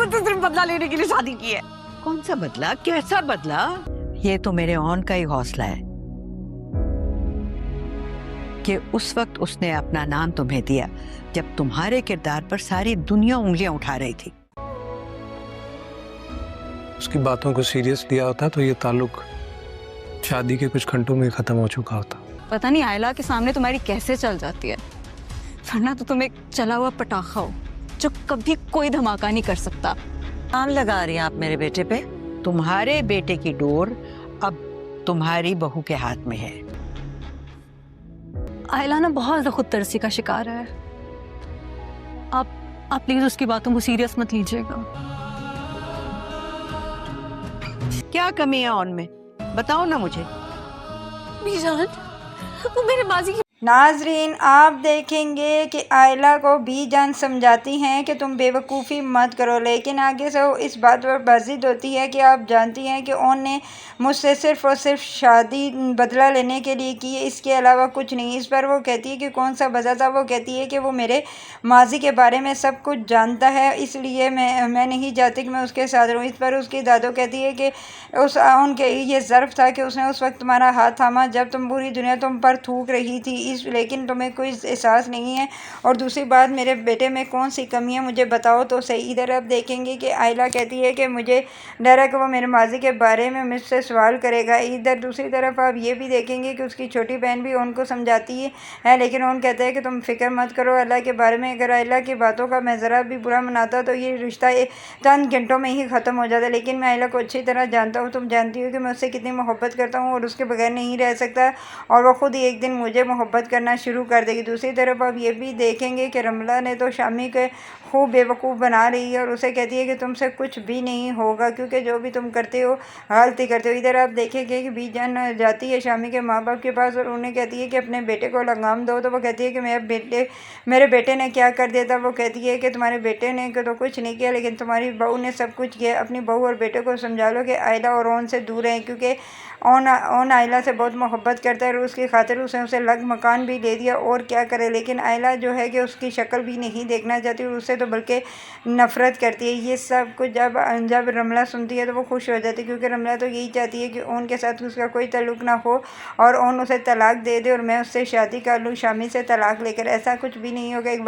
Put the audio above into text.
मुझसे सिर्फ बदला लेने के लिए शादी की है। कौन सा बदला, कैसा बदला? ये तो मेरे ऑन का ही हौसला है कि उस वक्त उसने अपना नाम तुम्हें दिया जब तुम्हारे किरदार पर सारी दुनिया उंगलियां उठा रही थी। उसकी बातों को सीरियस लिया होता तो ये ताल्लुक शादी के कुछ घंटों में खत्म हो चुका होता। पता नहीं आयला के सामने तुम्हारी कैसे चल जाती है, वरना तो तुम एक चला हुआ पटाखा हो जो कभी कोई धमाका नहीं कर सकता। नाम लगा रही हैं आप मेरे बेटे पे? तुम्हारे बेटे की डोर अब तुम्हारी बहू के हाथ में है। आयला ना बहुत ज्यादा खुद तरसी का शिकार है। आप प्लीज उसकी बातों को सीरियस मत लीजिएगा। क्या कमी है ऑन में, बताओ ना मुझे। बीजान, वो मेरे बाजी की नाजरीन, आप देखेंगे कि आयला को बीजान समझाती हैं कि तुम बेवकूफ़ी मत करो, लेकिन आगे से वो इस बात पर बर्जिद होती है कि आप जानती हैं कि उन ने मुझसे सिर्फ़ और सिर्फ शादी बदला लेने के लिए की है, इसके अलावा कुछ नहीं। इस पर वो कहती है कि कौन सा बदला था। वो कहती है कि वो मेरे माजी के बारे में सब कुछ जानता है, इसलिए मैं नहीं चाहती कि मैं उसके साथ रहूँ। इस पर उसकी दादो कहती है कि उनके ये ज़र्फ़ था कि उसने उस वक्त तुम्हारा हाथ थामा जब तुम पूरी दुनिया तुम पर थूक रही थी, लेकिन तुम्हें कोई एहसास नहीं है। और दूसरी बात, मेरे बेटे में कौन सी कमी है मुझे बताओ तो सही। इधर आप देखेंगे कि आयला कहती है कि मुझे डर है कि वो मेरे माजी के बारे में मुझसे सवाल करेगा। इधर दूसरी तरफ आप ये भी देखेंगे कि उसकी छोटी बहन भी उनको समझाती है, लेकिन उन कहते हैं कि तुम फिक्र मत करो अल्लाह के बारे में। अगर आयला की बातों का मैं ज़रा भी बुरा मनाता तो ये रिश्ता चंद घंटों में ही ख़त्म हो जाता, लेकिन मैं आयला को अच्छी तरह जानता हूँ। तुम जानती हो कि मैं उससे कितनी मोहब्बत करता हूँ और उसके बगैर नहीं रह सकता, और वो ख़ुद ही एक दिन मुझे मोहब्बत करना शुरू कर देगी। दूसरी तरफ आप ये भी देखेंगे कि रमला ने तो शामी के खूब बेवकूफ़ बना रही है और उसे कहती है कि तुमसे कुछ भी नहीं होगा क्योंकि जो भी तुम करते हो गलती करते हो। इधर आप देखेंगे कि बीजान जाती है शामी के माँ बाप के पास और उन्हें कहती है कि अपने बेटे को लगाम दो। तो वो कहती है कि मेरे बेटे ने क्या कर दिया था। वो कहती है कि तुम्हारे बेटे ने तो कुछ नहीं किया, लेकिन तुम्हारी बहू ने सब कुछ किया। अपनी बहू और बेटे को समझा लो कि आयला और ओन से दूर रहें, क्योंकि ओन आयला से बहुत मोहब्बत करता है और उसकी खातिर उसने उसे लग मकान भी दे दिया और क्या करे। लेकिन आयला जो है कि उसकी शक्ल भी नहीं देखना चाहती और उससे तो बल्कि नफ़रत करती है। ये सब कुछ जब रमला सुनती है तो वो खुश हो जाती है, क्योंकि रमला तो यही चाहती है कि ओन के साथ उसका कोई ताल्लुक़ ना हो और ओन उसे तलाक दे दे और मैं उससे शादी कर लूँ शामी से तलाक लेकर। ऐसा कुछ भी नहीं होगा। एक